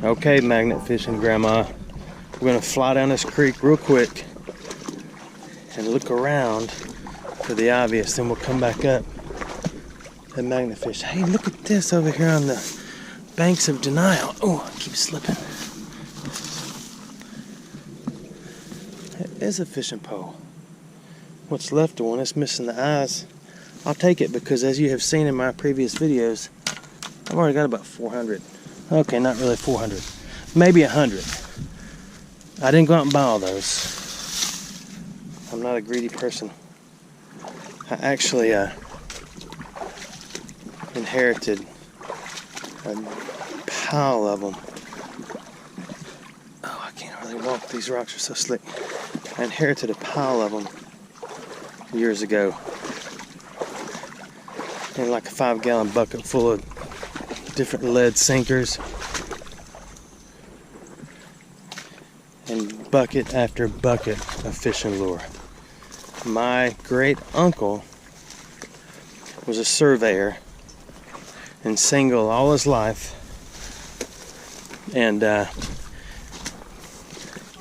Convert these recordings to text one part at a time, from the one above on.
Okay, magnet fishing grandma. We're gonna fly down this creek real quick and look around for the obvious, then we'll come back up and magnet fish. Hey, look at this over here on the banks of Denial. Oh, I keep slipping. It is a fishing pole. What's left of one is missing the eyes. I'll take it because, as you have seen in my previous videos, I've already got about 400. Okay, not really 400. Maybe 100. I didn't go out and buy all those. I'm not a greedy person. I actually inherited a pile of them. Oh, I can't really walk. These rocks are so slick. I inherited a pile of them years ago. In like a 5-gallon bucket full of different lead sinkers. And bucket after bucket of fishing lure. My great uncle was a surveyor and single all his life. And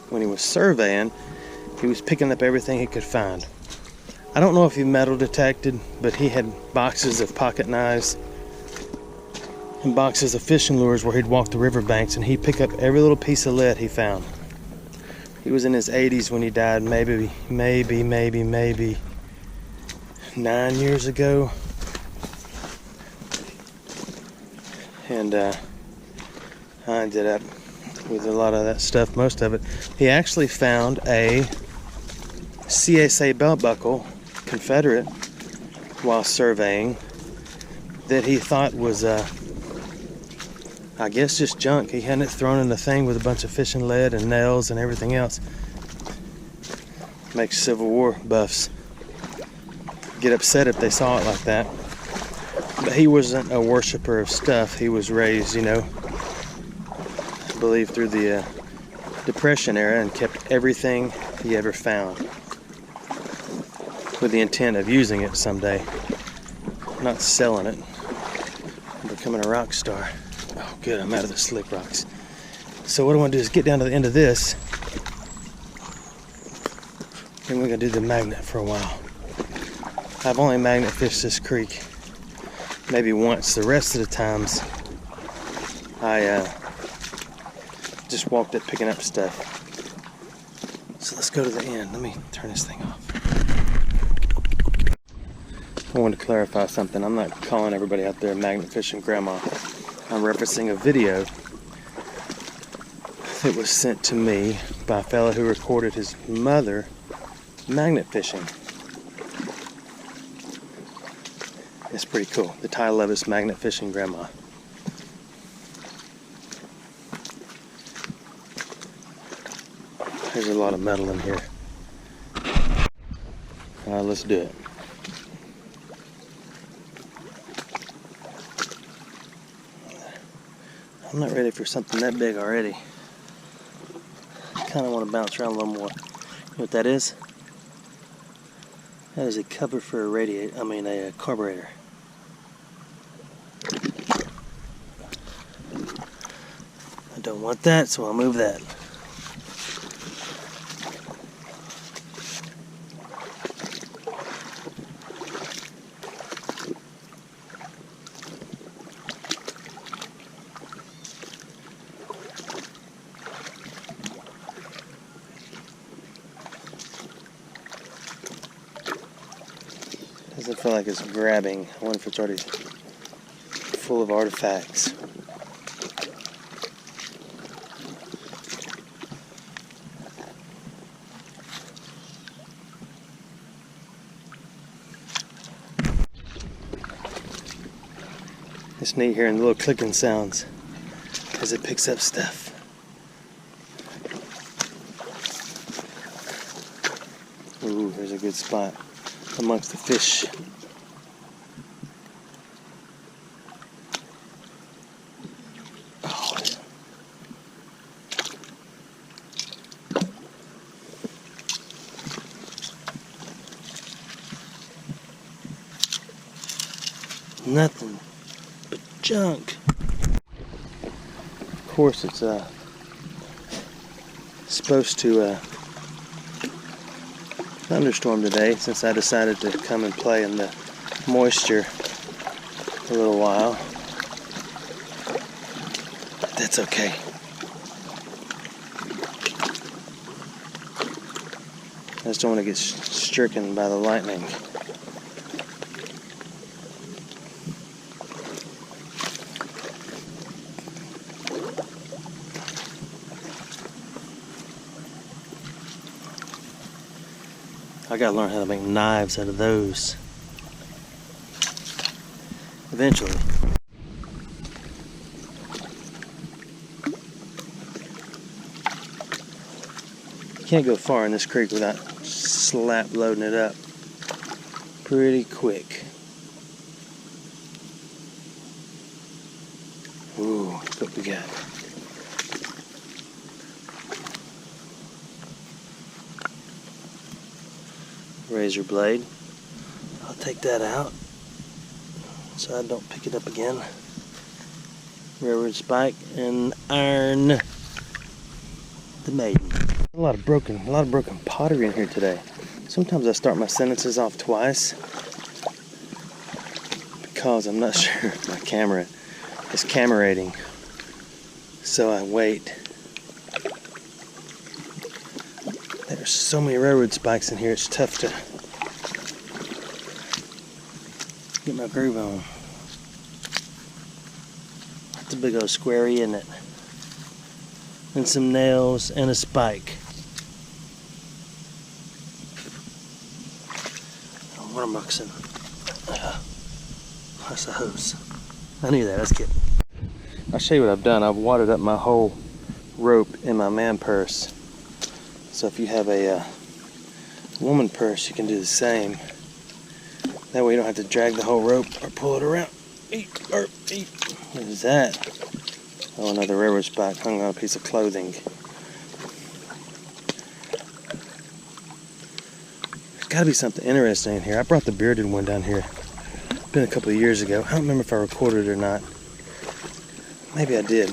when he was surveying, he was picking up everything he could find. I don't know if he metal detected, but he had boxes of pocket knives and boxes of fishing lures where he'd walk the riverbanks and he'd pick up every little piece of lead he found. He was in his 80s when he died, maybe 9 years ago. And I ended up with a lot of that stuff, most of it. He actually found a CSA belt buckle, Confederate, while surveying, that he thought was, I guess, just junk. He had it thrown in the thing with a bunch of fishing lead and nails and everything else. Makes Civil War buffs get upset if they saw it like that. But he wasn't a worshiper of stuff. He was raised, you know, I believe through the Depression era, and kept everything he ever found with the intent of using it someday, not selling it, becoming a rock star. Oh good, I'm out of the slick rocks. So what I want to do is get down to the end of this, and we're going to do the magnet for a while. I've only magnet fished this creek maybe once. The rest of the times I just walked it picking up stuff. So let's go to the end. Let me turn this thing off. I wanted to clarify something. I'm not calling everybody out there magnet fishing grandma. I'm referencing a video that was sent to me by a fellow who recorded his mother magnet fishing. It's pretty cool. The title of it's Magnet Fishing Grandma. There's a lot of metal in here. Alright, let's do it. I'm not ready for something that big already. I kind of want to bounce around a little more. You know what that is? That is a cover for a carburetor. I don't want that, so I'll move that. Doesn't feel like it's grabbing. I wonder if it's already full of artifacts. It's neat hearing the little clicking sounds as it picks up stuff. Ooh, there's a good spot amongst the fish. Oh. Nothing but junk. Of course, it's supposed to thunderstorm today, since I decided to come and play in the moisture a little while. But that's okay. I just don't want to get stricken by the lightning. I gotta learn how to make knives out of those eventually. You can't go far in this creek without slap loading it up pretty quick. Ooh, look what we got. Razor blade. I'll take that out so I don't pick it up again. Railroad spike and iron the maiden. A lot of broken pottery in here today. Sometimes I start my sentences off twice because I'm not sure if my camera is camerating. So I wait. There's so many railroad spikes in here, it's tough to get my groove on. That's a big old squarey, isn't it? And some nails and a spike. Water moccasin. That's a hose. I knew that, that's good. I'll show you what I've done. I've wadded up my whole rope in my man purse. So if you have a woman purse, you can do the same. That way you don't have to drag the whole rope or pull it around. What is that? Oh, another railroad spike hung on a piece of clothing. There's got to be something interesting in here. I brought the bearded one down here. It's been a couple of years ago. I don't remember if I recorded it or not. Maybe I did.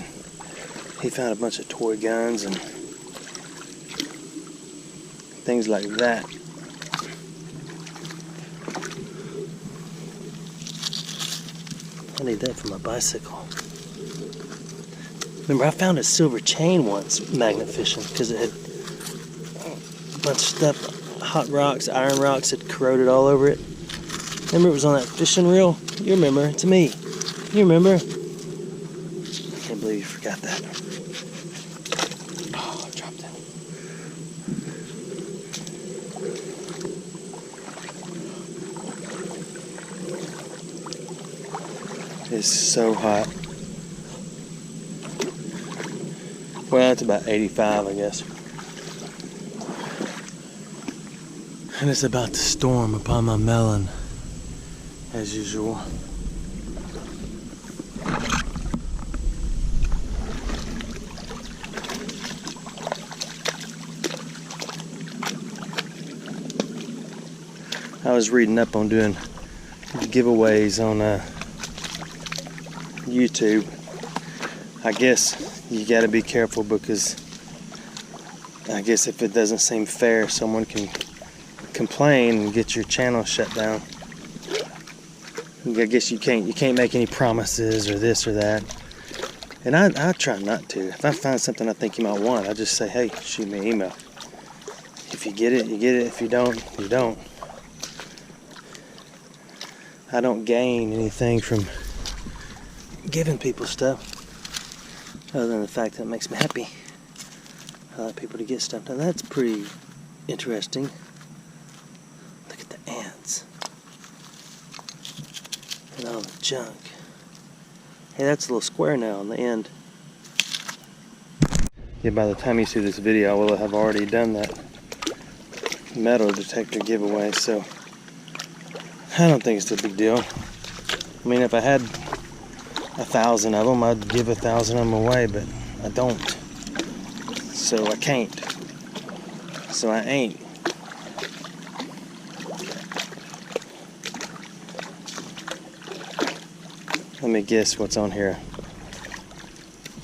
He found a bunch of toy guns and things like that. I need that for my bicycle. Remember, I found a silver chain once magnet fishing because it had a bunch of stuff, hot rocks, iron rocks had corroded all over it. Remember it was on that fishing reel? You remember, it's me. You remember? I can't believe you forgot that. Oh, I dropped it. It's so hot. Well, it's about 85, I guess. And it's about to storm upon my melon, as usual. I was reading up on doing giveaways on YouTube. I guess you got to be careful because I guess if it doesn't seem fair, someone can complain and get your channel shut down. I guess you can't make any promises or this or that. And I try not to. If I find something I think you might want, I just say, hey, shoot me an email. If you get it, you get it. If you don't, you don't. I don't gain anything from giving people stuff other than the fact that it makes me happy. I like people to get stuff. Now that's pretty interesting. Look at the ants and all the junk. Hey, that's a little square now on the end. Yeah, by the time you see this video, I will have already done that metal detector giveaway, so I don't think it's a big deal. I mean, if I had 1,000 of them, I'd give 1,000 of them away, but I don't. So I can't. So I ain't. Let me guess what's on here.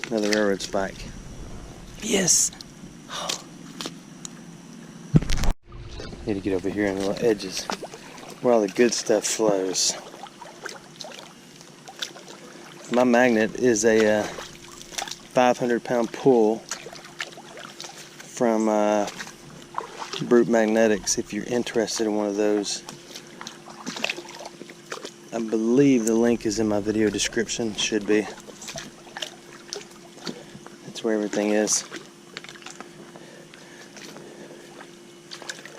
Another railroad spike. Yes! Need to get over here on the little edges where all the good stuff flows. My magnet is a 500-pound pull from Brute Magnetics. If you're interested in one of those, I believe the link is in my video description. Should be. That's where everything is.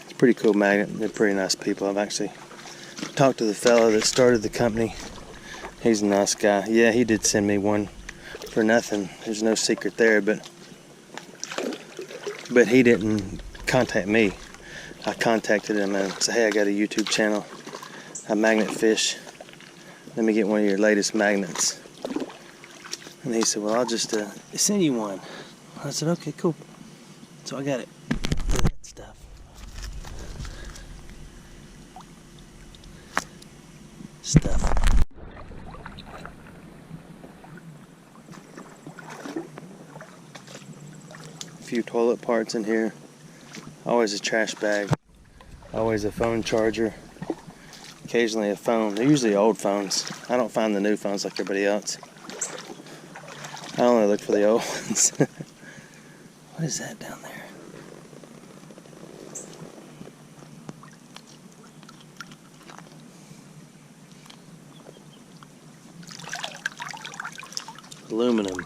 It's a pretty cool magnet. They're pretty nice people. I've actually talked to the fellow that started the company. He's a nice guy. Yeah, he did send me one for nothing. There's no secret there, but he didn't contact me. I contacted him and said, hey, I got a YouTube channel. I magnet fish. Let me get one of your latest magnets. And he said, well, I'll just send you one. I said, okay, cool. So I got it. Look at that stuff. A few toilet parts in here. Always a trash bag. Always a phone charger. Occasionally a phone. They're usually old phones. I don't find the new phones like everybody else. I only look for the old ones. What is that down there? Aluminum.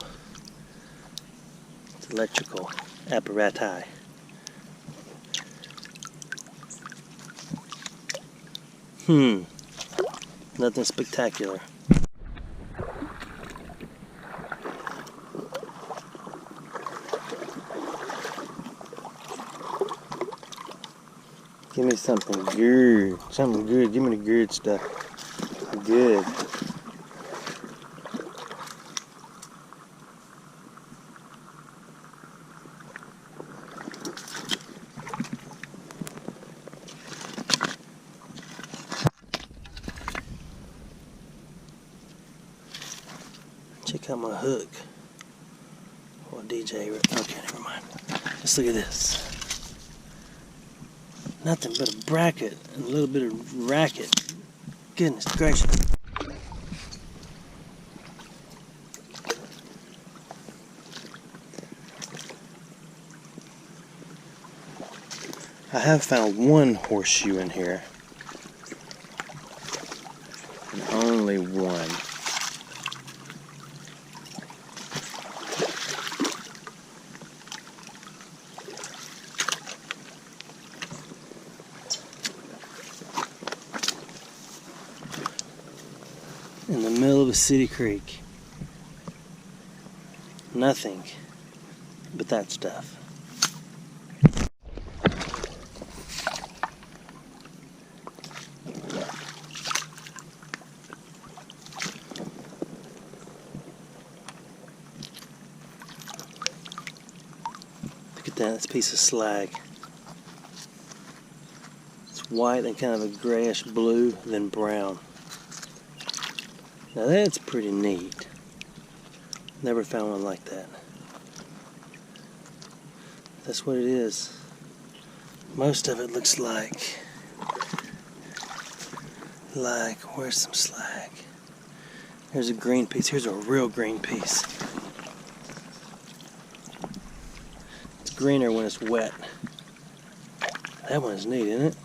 It's electrical apparatus. Nothing spectacular. Give me something good. Something good. Give me the good stuff. Good. Check out my hook. Oh, DJ. Okay, never mind. Just look at this. Nothing but a bracket and a little bit of racket. Goodness gracious. I have found one horseshoe in here. And only one. In the middle of a city creek. Nothing but that stuff. Look at that, that's a piece of slag. It's white and kind of a grayish blue, then brown. Now that's pretty neat. Never found one like that. That's what it is. Most of it looks like, where's some slag? There's a green piece. Here's a real green piece. It's greener when it's wet. That one's neat, isn't it?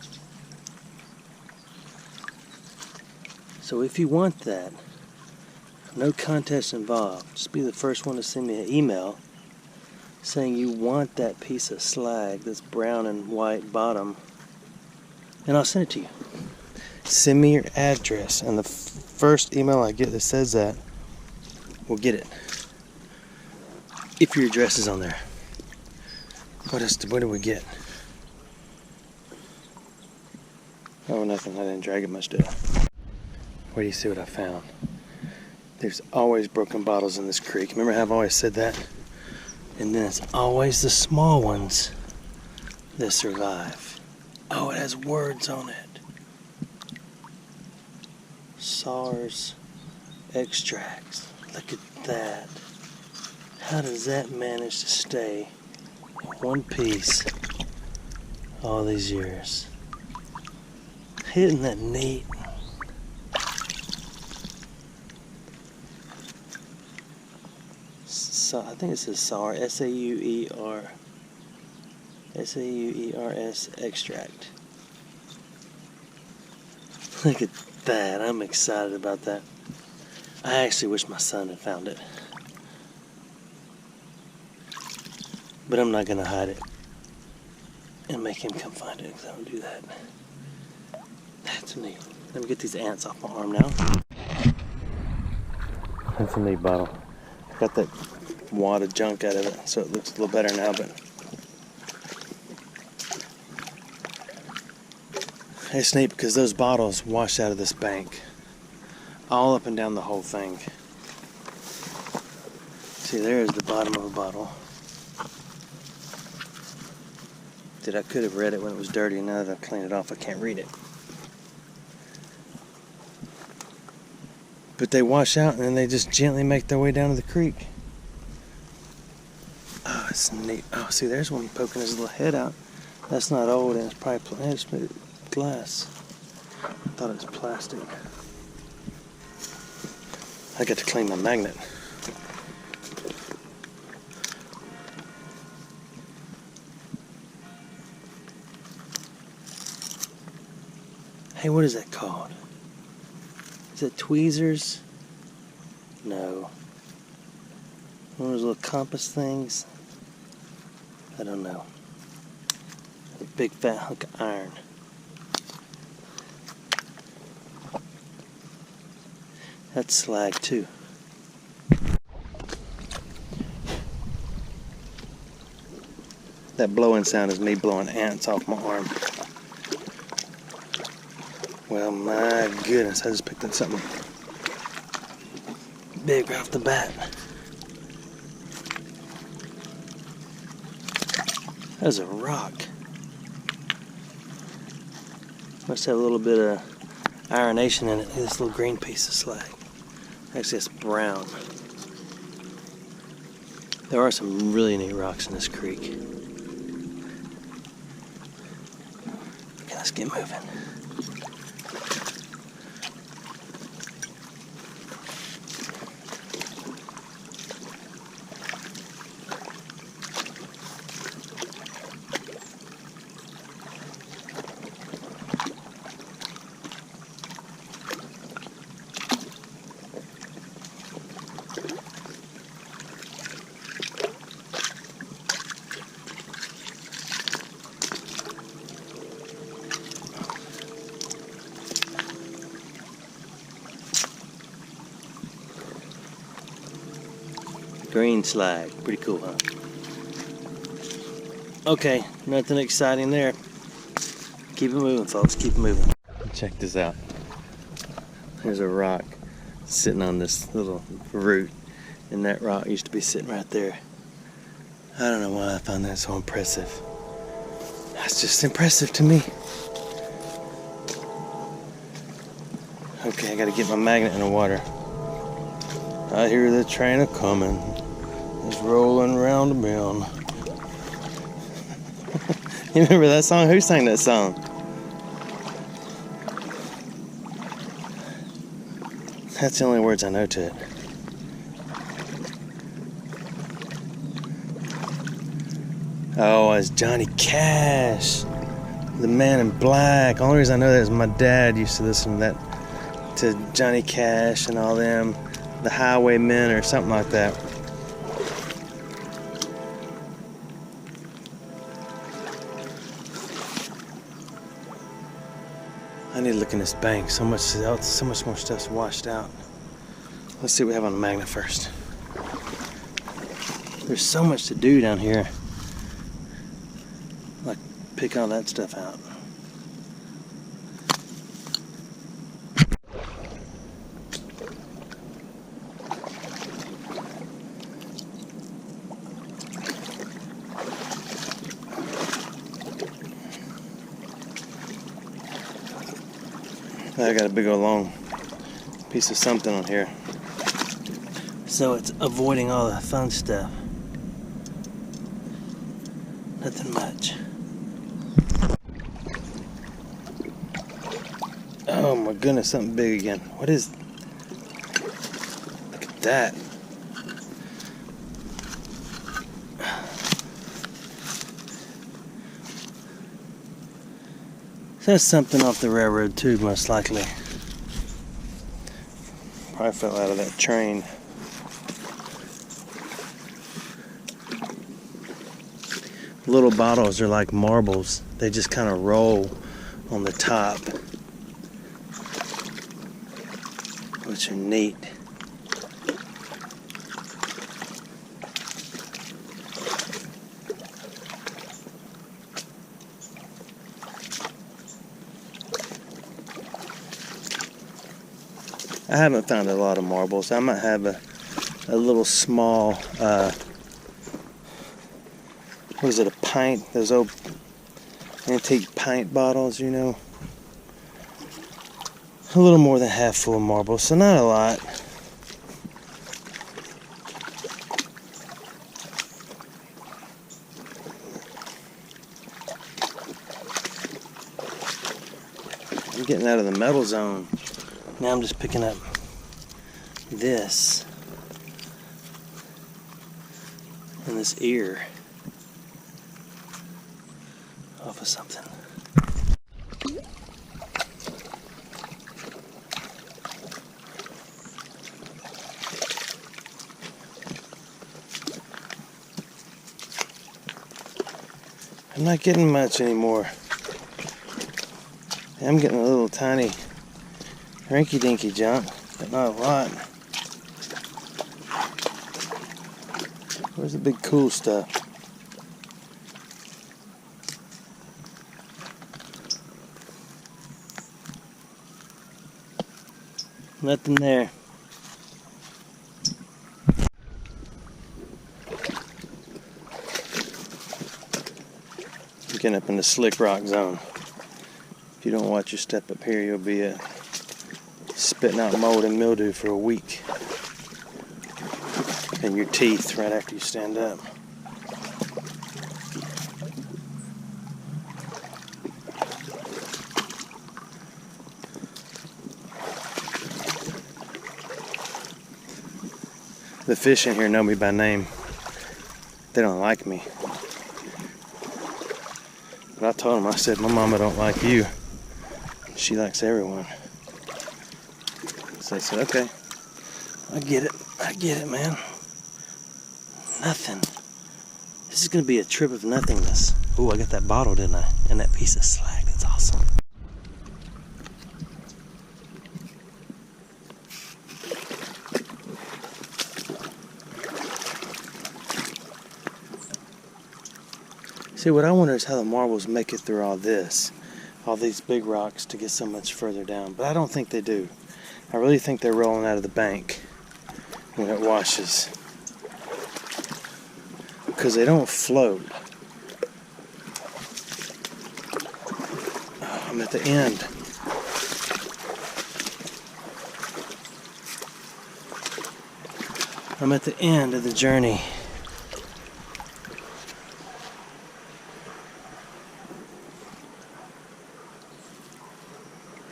So if you want that, no contest involved. Just be the first one to send me an email saying you want that piece of slag, this brown and white bottom, and I'll send it to you. Send me your address, and the first email I get that says that will get it. If your address is on there. What do we get? Oh, nothing. I didn't drag it much, did I? Wait do you see what I found? There's always broken bottles in this creek. Remember how I've always said that? And then it's always the small ones that survive. Oh, it has words on it. SARS extracts. Look at that. How does that manage to stay in one piece all these years? Isn't that neat? So I think it says SAUR, S-A-U-E-R, S-A-U-E-R-S extract. Look at that, I'm excited about that. I actually wish my son had found it. But I'm not gonna hide it and make him come find it, because I don't do that. That's neat. Let me get these ants off my arm now. That's a neat bottle. Got that wad of junk out of it, so it looks a little better now, but it's neat because those bottles wash out of this bank all up and down the whole thing. See, there's the bottom of a bottle. I could have read it when it was dirty, and now that I've cleaned it off, I can't read it. But they wash out and then they just gently make their way down to the creek. Oh, it's neat. Oh, see, there's one poking his little head out. That's not old, and it's probably it's glass. I thought it was plastic. I got to clean my magnet. Hey, what is that called? Is it tweezers? No. One of those little compass things? I don't know. A big fat hunk of iron. That's slag too. That blowing sound is me blowing ants off my arm. Well, my goodness, I just picked up something big right off the bat. That's a rock. Must have a little bit of ironation in it. This little green piece of slag. Actually, it's brown. There are some really neat rocks in this creek. Okay, let's get moving. Green slag, pretty cool, huh? Okay, nothing exciting there. Keep it moving, folks, keep it moving. Check this out. There's a rock sitting on this little root, and that rock used to be sitting right there. I don't know why I found that so impressive. That's just impressive to me. Okay, I gotta get my magnet in the water. I hear the train a-coming. It's rolling round the bend. You remember that song? Who sang that song? That's the only words I know to it. Oh, it's Johnny Cash, the Man in Black. Only reason I know that is my dad used to listen to that, to Johnny Cash and all them, the Highwaymen or something like that. I need to look in this bank. So much more stuff's washed out. Let's see what we have on the magnet first. There's so much to do down here. Like pick all that stuff out. I got a big old long piece of something on here. So it's avoiding all the fun stuff. Nothing much. Oh my goodness, something big again. What is... Look at that. That's something off the railroad too, most likely. Probably fell out of that train. Little bottles are like marbles. They just kind of roll on the top, which are neat. I haven't found a lot of marbles. I might have a little small, what is it, a pint? Those old antique pint bottles, you know. A little more than half full of marbles, so not a lot. I'm getting out of the metal zone. Now I'm just picking up this and this ear off of something. I'm not getting much anymore. I'm getting a little tiny rinky-dinky junk, but not a lot. Where's the big cool stuff? Nothing there. I'm getting up in the slick rock zone. If you don't watch your step up here, you'll be spitting out mold and mildew for a week. And your teeth right after you stand up. The fish in here know me by name. They don't like me. But I told them, I said, my mama don't like you. She likes everyone. So I said, okay, I get it, man. Nothing. This is gonna be a trip of nothingness. Ooh, I got that bottle, didn't I? And that piece of slag, that's awesome. See, what I wonder is how the marbles make it through all this. All these big rocks to get so much further down. But I don't think they do. I really think they're rolling out of the bank when it washes. Because they don't float. Oh, I'm at the end. I'm at the end of the journey.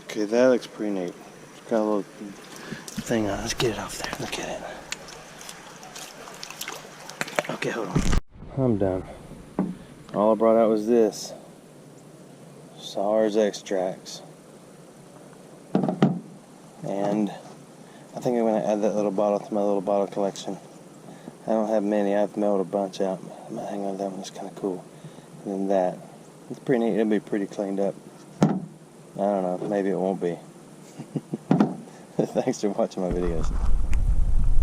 Okay, that looks pretty neat. It's got a little thing on it. Let's get it off there. Look at it. Okay, hold on. I'm done. All I brought out was this. SARS extracts. And I think I'm going to add that little bottle to my little bottle collection. I don't have many. I've mailed a bunch out. I might hang on to that one. It's kind of cool. And then that. It's pretty neat. It'll be pretty cleaned up. I don't know. Maybe it won't be. Thanks for watching my videos.